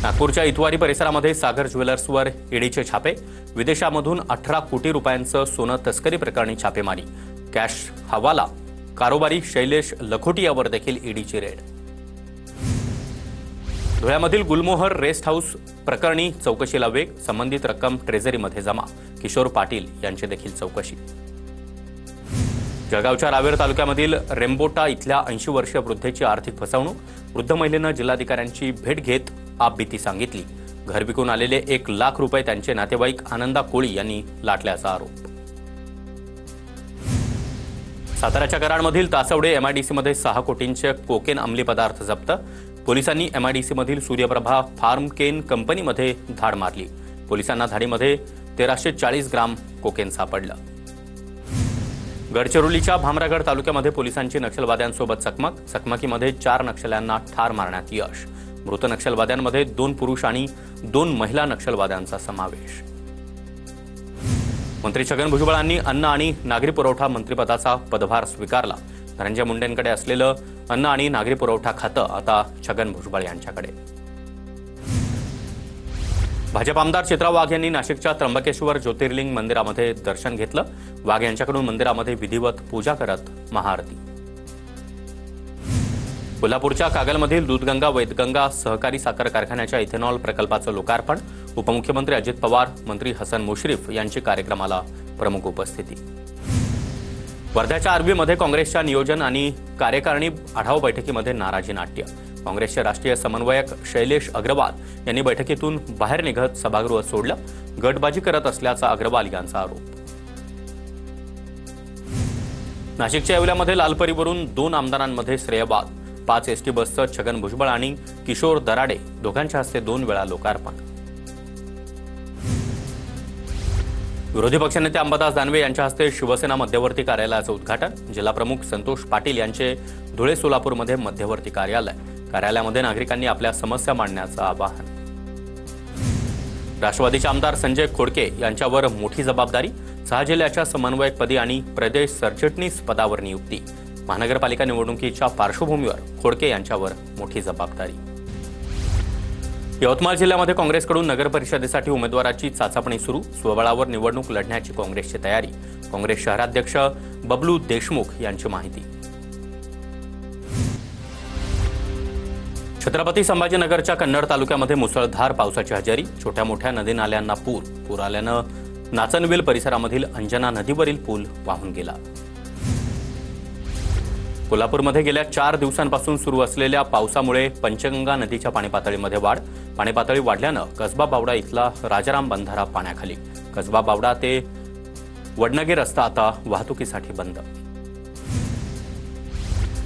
नागपूरच्या इतवारी परिसरामध्ये सागर ज्वेलर्सवर ईडीचे छापे। विदेशामधून 18 कोटी रुपयांचं सोनं तस्करी प्रकरणी छापेमारी। कॅश हवाला कारोबारी शैलेश लखोटियावर देखील ईडीची रेड। धुळ्यामधील गुलमोहर रेस्ट हाऊस प्रकरणी चौकशीला वेग। संबंधित रक्कम ट्रेझरीमध्ये जमा। किशोर पाटील यांची देखील चौकशी। जळगावच्या रावेर तालुक्यामधील रेंबोटा इथल्या 80 वर्षीय वृद्धेची आर्थिक फसवणूक। वृद्ध महिलेनं जिल्हाधिकाऱ्यांची भेट घेत आपबीती सांगितली। घर विकून आलेले 1 लाख रुपये त्यांचे नातेवाईक आनंदा कोळी यांनी लाटल्याचा आरोप। साताऱ्याच्या कराडमधील तासवडे एमआयडीसीमध्ये 6 कोटींचे कोकेन अंमली पदार्थ जप्त। पोलिसांनी एमआयडीसीमधील सूर्यप्रभा फार्मकेन कंपनीमध्ये धाड मारली। पोलिसांना धाडीमध्ये 1340 ग्राम कोकेन सापडलं। गडचिरोलीच्या भामरागड तालुक्यामध्ये पोलिसांची नक्षलवाद्यांसोबत चकमकीमध्ये 4 नक्षल्यांना ठार मारण्यात यश। मृत नक्षलवाद्यांमध्ये 2 पुरुष आणि 2 महिला नक्षलवाद्यांचा समावेश। मंत्री छगन भुजबळांनी अन्न आणि नागरी पुरवठा मंत्रिपदाचा पदभार स्वीकारला। धनंजय मुंडेंकडे असलेलं अन्न आणि नागरी पुरवठा खातं आता छगन भुजबळ यांच्याकडे। भाजप आमदार चित्रा वाघ यांनी नाशिकच्या त्र्यंबकेश्वर ज्योतिर्लिंग मंदिरामध्ये दर्शन घेतलं। वाघ यांच्याकडून मंदिरामध्ये विधिवत पूजा करत महाआरती। कोल्हापूरच्या कागलमधील दूधगंगा वैदगंगा सहकारी साखर कारखान्याच्या इथेनॉल प्रकल्पाचं लोकार्पण। उपमुख्यमंत्री अजित पवार, मंत्री हसन मुश्रीफ यांची कार्यक्रमाला प्रमुख उपस्थिती। वर्ध्याच्या आर्वीमध्ये काँग्रेसच्या नियोजन आणि कार्यकारिणी आढावा बैठकीमध्ये नाराजी नाट्य। काँग्रेसचे राष्ट्रीय समन्वयक शैलेश अग्रवाल यांनी बैठकीतून बाहेर निघत सभागृह सोडलं। गटबाजी करत असल्याचा अग्रवाल यांचा आरोप। नाशिकच्या येवल्यामध्ये लालपरीवरून 2 आमदारांमध्ये श्रेयवाद। 5 एसटी बसचं छगन भुजबळ आणि किशोर दराडे दोघांच्या हस्ते 2 वेळा लोकार्पण। विरोधी पक्षनेते अंबादास दानवे यांच्या हस्ते शिवसेना मध्यवर्ती कार्यालयाचं उद्घाटन। जिल्हाप्रमुख संतोष पाटील यांचे धुळे सोलापूरमध्ये मध्यवर्ती कार्यालयामध्ये नागरिकांनी आपल्या समस्या मांडण्याचं आवाहन। राष्ट्रवादीचे आमदार संजय खोडके यांच्यावर मोठी जबाबदारी। 6 जिल्ह्याच्या समन्वयकपदी आणि प्रदेश सरचिटणीस पदावर नियुक्ती। महानगरपालिका निवडणुकीच्या पार्श्वभूमीवर खोडके यांच्यावर मोठी जबाबदारी। यवतमाळ जिल्ह्यामध्ये काँग्रेसकडून नगर परिषदेसाठी उमेदवाराची चाचपणी सुरू। स्वबळावर निवडणूक लढण्याची काँग्रेसची तयारी। काँग्रेस शहराध्यक्ष बबलू देशमुख यांची माहिती। छत्रपती संभाजीनगरच्या कन्नड तालुक्यामध्ये मुसळधार पावसाची हजेरी। छोट्या मोठ्या नदी नाल्यांना पूर आल्यानं नाचनवेल परिसरामधील अंजना नदीवरील पूल वाहून गेला। कोल्हापूरमध्ये गेल्या 4 दिवसांपासून सुरू असलेल्या पावसामुळे पंचगंगा नदीच्या पाणीपातळीमध्ये वाढ। पाणीपातळी वाढल्यानं कसबा बावडा इथला राजाराम बंधारा पाण्याखाली। कसबा बावडा ते वडनगे रस्ता आता वाहतुकीसाठी बंद।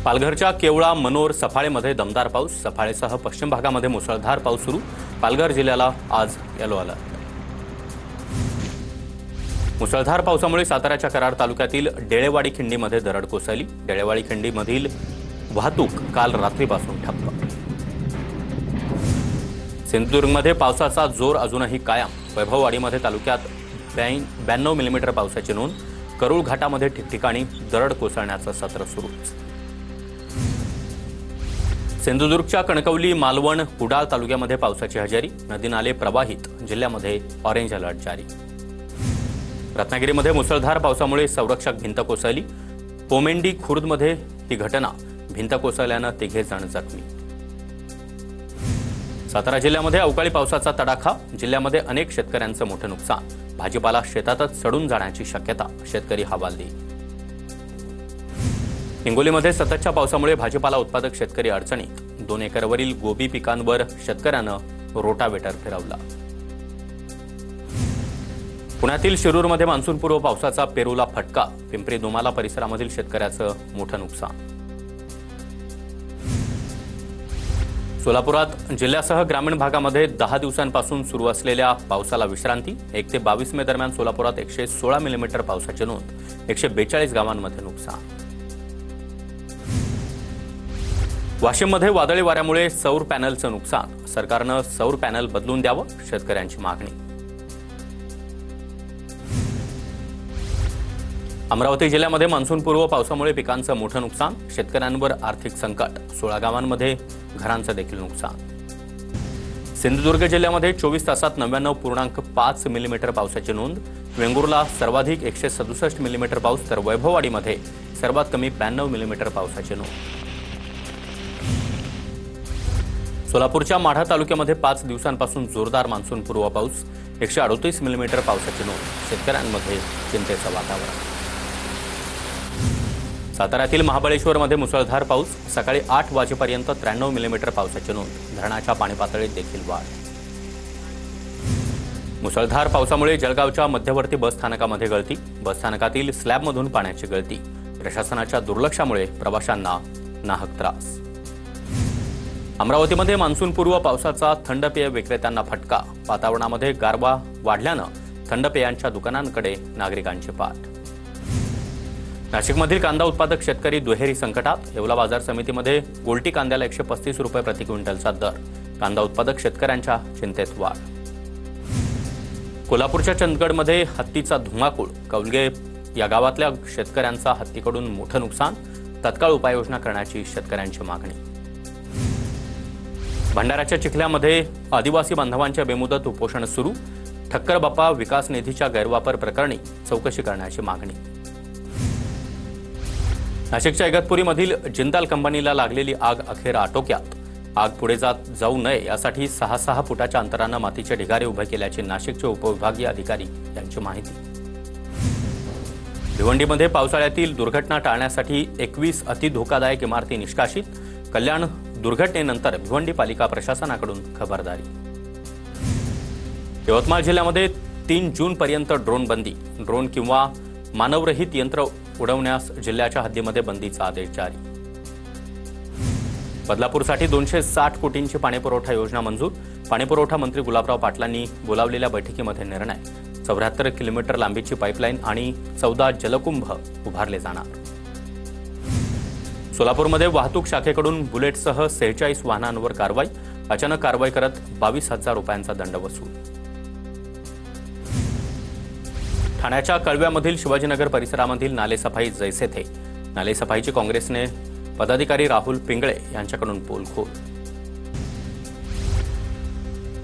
पालघरच्या केवळा, मनोर, सफाळेमध्ये दमदार पाऊस। सफाळेसह पश्चिम भागामध्ये मुसळधार पाऊस सुरू। पालघर जिल्ह्याला आज येलो अलर्ट। मुसळधार पावसामुळे साताऱ्याच्या कराड तालुक्यातील डेळेवाडी खिंडीमध्ये दरड कोसळली। डेळेवाडी खिंडीमधील वाहतूक काल रात्रीपासून ठप्प। सिंधुदुर्गमध्ये पावसाचा जोर अजूनही कायम। वैभववाडीमध्ये तालुक्यात 92 मिलीमीटर पावसाची नोंद। करूळ घाटामध्ये ठिकठिकाणी दरड कोसळण्याचं सत्र सुरूच। सिंधुदुर्गच्या कणकवली, मालवण, कुडाळ तालुक्यामध्ये पावसाची हजेरी। नदी नाले प्रवाहित। जिल्ह्यामध्ये ऑरेंज अलर्ट जारी। रत्नागिरीमध्ये मुसळधार पावसामुळे संरक्षक भिंत कोसळली। पोमेंडी खुर्दमध्ये ही घटना। भिंत कोसळल्यानं 3 जण जखमी। सातारा जिल्ह्यामध्ये अवकाळी पावसाचा तडाखा। जिल्ह्यामध्ये अनेक शेतकऱ्यांचं मोठं नुकसान। भाजीपाला शेतातच सडून जाण्याची शक्यता। शेतकरी हवालदिल। हिंगोलीमध्ये सततच्या पावसामुळे भाजीपाला उत्पादक शेतकरी अडचणीत। 2 एकरवरील गोबी पिकांवर शेतकऱ्यानं रोटावेटर फिरवला। पुण्यातील शिरूरमध्ये मान्सूनपूर्व पावसाचा पेरूला फटका। पिंपरी दुमाला परिसरामधील शेतकऱ्याचं मोठं नुकसान। सोलापुरात जिल्ह्यासह ग्रामीण भागामध्ये 10 दिवसांपासून सुरू असलेल्या पावसाला विश्रांती। 1 ते 22 मे दरम्यान सोलापुरात 116 मिलीमीटर पावसाची नोंद। 142 गावांमध्ये नुकसान। वाशिममध्ये वादळी वाऱ्यामुळे सौर पॅनलचं नुकसान। सरकारनं सौर पॅनल बदलून द्यावं, शेतकऱ्यांची मागणी। अमरावती जिल्ह्यामध्ये मान्सूनपूर्व पावसामुळे पिकांचं मोठं नुकसान। शेतकऱ्यांवर आर्थिक संकट। 16 गावांमध्ये घरांचं देखील नुकसान। सिंधुदुर्ग जिल्ह्यामध्ये 24 तासात 99.5 मिलीमीटर पावसाची नोंद. वेंगुर्ला सर्वाधिक 167 मिलीमीटर पाऊस, तर वैभववाडीमध्ये सर्वात कमी 92 मिलीमीटर पावसाची नोंद. सोलापूरच्या माढा तालुक्यामध्ये 5 दिवसांपासून जोरदार मान्सूनपूर्व पाऊस, 138 मिलीमीटर पावसाची नोंद. शेतकऱ्यांमध्ये चिंतेचं वातावरण. साताऱ्यातील महाबळेश्वरमध्ये मुसळधार पाऊस, सकाळी 8 वाजेपर्यंत 93 मिलीमीटर पावसाची नोंद. धरणाच्या पाणी पातळीत देखील वाढ. मुसळधार पावसामुळे जळगावच्या मध्यवर्ती बस स्थानकामध्ये गळती, बस स्थानकातील स्लॅबमधून पाण्याची गळती. प्रशासनाच्या दुर्लक्षामुळे प्रवाशांना नाहक त्रास. अमरावतीमध्ये मान्सूनपूर्व पावसाचा थंड पेय विक्रेत्यांना फटका. वातावरणामध्ये गारवा वाढल्यानं थंड पेयांच्या दुकानांकडे नागरिकांची पाठ. नाशिकमधील कांदा उत्पादक शेतकरी दुहेरी संकटात. येवला बाजार समितीमध्ये गोल्टी कांद्याला 135 रुपये प्रति क्विंटलचा दर. कांदा उत्पादक शेतकऱ्यांच्या चिंतेत वाढ. कोल्हापूरच्या चंदगडमध्ये हत्तीचा धुमाकूळ. कौलगे या गावातल्या शेतकऱ्यांचा हत्तीकडून मोठं नुकसान. तत्काळ उपाययोजना करण्याची शेतकऱ्यांची मागणी. भंडाऱ्याच्या चिखल्यामध्ये आदिवासी बांधवांच्या बेमुदत उपोषण सुरू. ठक्कर बाप्पा विकास निधीच्या गैरवापर प्रकरणी चौकशी करण्याची मागणी. नाशिकच्या इगतपुरीमधील जिंदाल कंपनीला लागलेली आग अखेर आटोक्यात. आग पुढे जाऊ नये यासाठी 6 फुटाच्या अंतरानं मातीचे ढिगारे उभे केल्याची नाशिकचे उपविभागीय अधिकारी यांची माहिती. भिवंडीमध्ये पावसाळ्यातील दुर्घटना टाळण्यासाठी 21 अतिधोकादायक इमारती निष्कासित. कल्याण दुर्घटनेनंतर भिवंडी पालिका प्रशासनाकडून खबरदारी. यवतमाळ जिल्ह्यामध्ये 3 जूनपर्यंत ड्रोन बंदी. ड्रोन किंवा मानवरहित यंत्र उडवण्यास जिल्ह्याच्या हद्दीमध्ये बंदीचा आदेश जारी. बदलापूरसाठी 260 कोटींची पाणीपुरवठा योजना मंजूर. पाणीपुरवठा मंत्री गुलाबराव पाटलांनी बोलावलेल्या बैठकीमध्ये निर्णय. 74 किलोमीटर लांबीची पाईपलाईन आणि 14 जलकुंभ उभारले जाणार. सोलापूरमध्ये वाहतूक शाखेकडून बुलेटसह 46 वाहनांवर कारवाई. अचानक कारवाई करत 22,000 रुपयांचा दंड वसूल. ठाण्याच्या कळव्यामधील शिवाजीनगर परिसरामधील नालेसफाई जैसे थे. नालेसफाईची काँग्रेसने पदाधिकारी राहुल पिंगळे यांच्याकडून पोलखोल.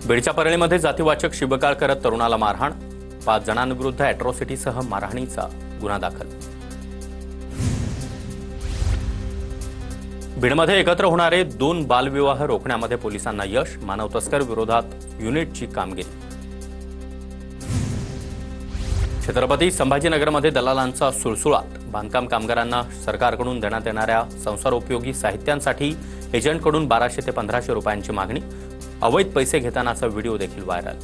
बीडच्या परळीमध्ये जातीवाचक शिबकाळ करत तरुणाला मारहाण. 5 जणांविरुद्ध अॅट्रॉसिटीसह मारहाणीचा गुन्हा दाखल. बीडमध्ये एकत्र होणारे 2 बालविवाह रोखण्यामध्ये पोलिसांना यश. मानव तस्कर विरोधात युनिटची कामगिरी. छत्रपती संभाजीनगरमध्ये दलालांचा सुळसुळाट. बांधकाम कामगारांना सरकारकडून देण्यात येणाऱ्या संसारोपयोगी साहित्यांसाठी एजंटकडून 1200 ते 1500 रुपयांची मागणी. अवैध पैसे घेतानाचा व्हिडिओ देखील व्हायरल.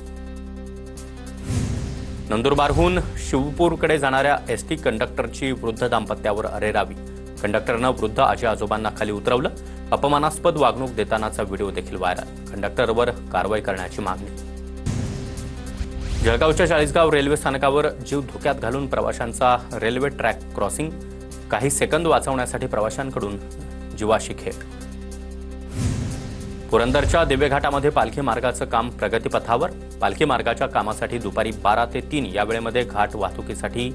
नंदुरबारहून शिवपूरकडे जाणाऱ्या एसटी कंडक्टरची वृद्ध दाम्पत्यावर अरेरावी. कंडक्टरनं वृद्ध आजी आजोबांना खाली उतरवलं. अपमानास्पद वागणूक देतानाचा व्हिडिओ देखील व्हायरल. कंडक्टरवर कारवाई करण्याची मागणी. जळगावच्या चाळीसगाव रेल्वे स्थानकावर जीव धोक्यात घालून प्रवाशांचा रेल्वे ट्रॅक क्रॉसिंग. काही सेकंद वाचवण्यासाठी प्रवाशांकडून जीवाशी खेळ. पुरंदरच्या दिवेघाटामध्ये पालखी मार्गाचं काम प्रगतीपथावर. पालखी मार्गाच्या कामासाठी दुपारी 12 ते 3 या वेळेमध्ये घाट वाहतुकीसाठी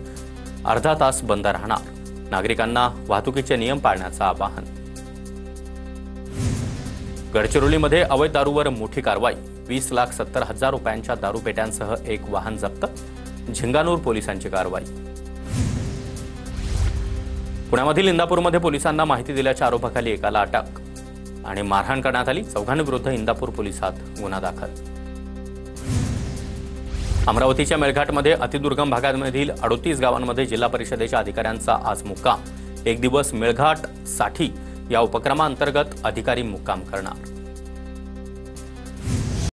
अर्धा तास बंद राहणार. नागरिकांना वाहतुकीचे नियम पाळण्याचं आवाहन. गडचिरोलीमध्ये अवैध दारूवर मोठी कारवाई. 20,70,000 रुपयांच्या दारूपेट्यांसह एक वाहन जप्त. झिंगानूर पोलिसांची कारवाई. पुण्यामधील इंदापूरमध्ये पोलिसांना माहिती दिल्याच्या आरोपाखाली एकाला अटक आणि मारहाण करण्यात आली. 4 जणांविरुद्ध इंदापूर पोलिसात गुन्हा दाखल. अमरावतीच्या मेळघाटमध्ये अतिदुर्गम भागांमधील 38 गावांमध्ये जिल्हा परिषदेच्या अधिकाऱ्यांचा आज मुक्काम. 1 दिवस मेळघाट साठी या उपक्रमांतर्गत अधिकारी मुक्काम करणार.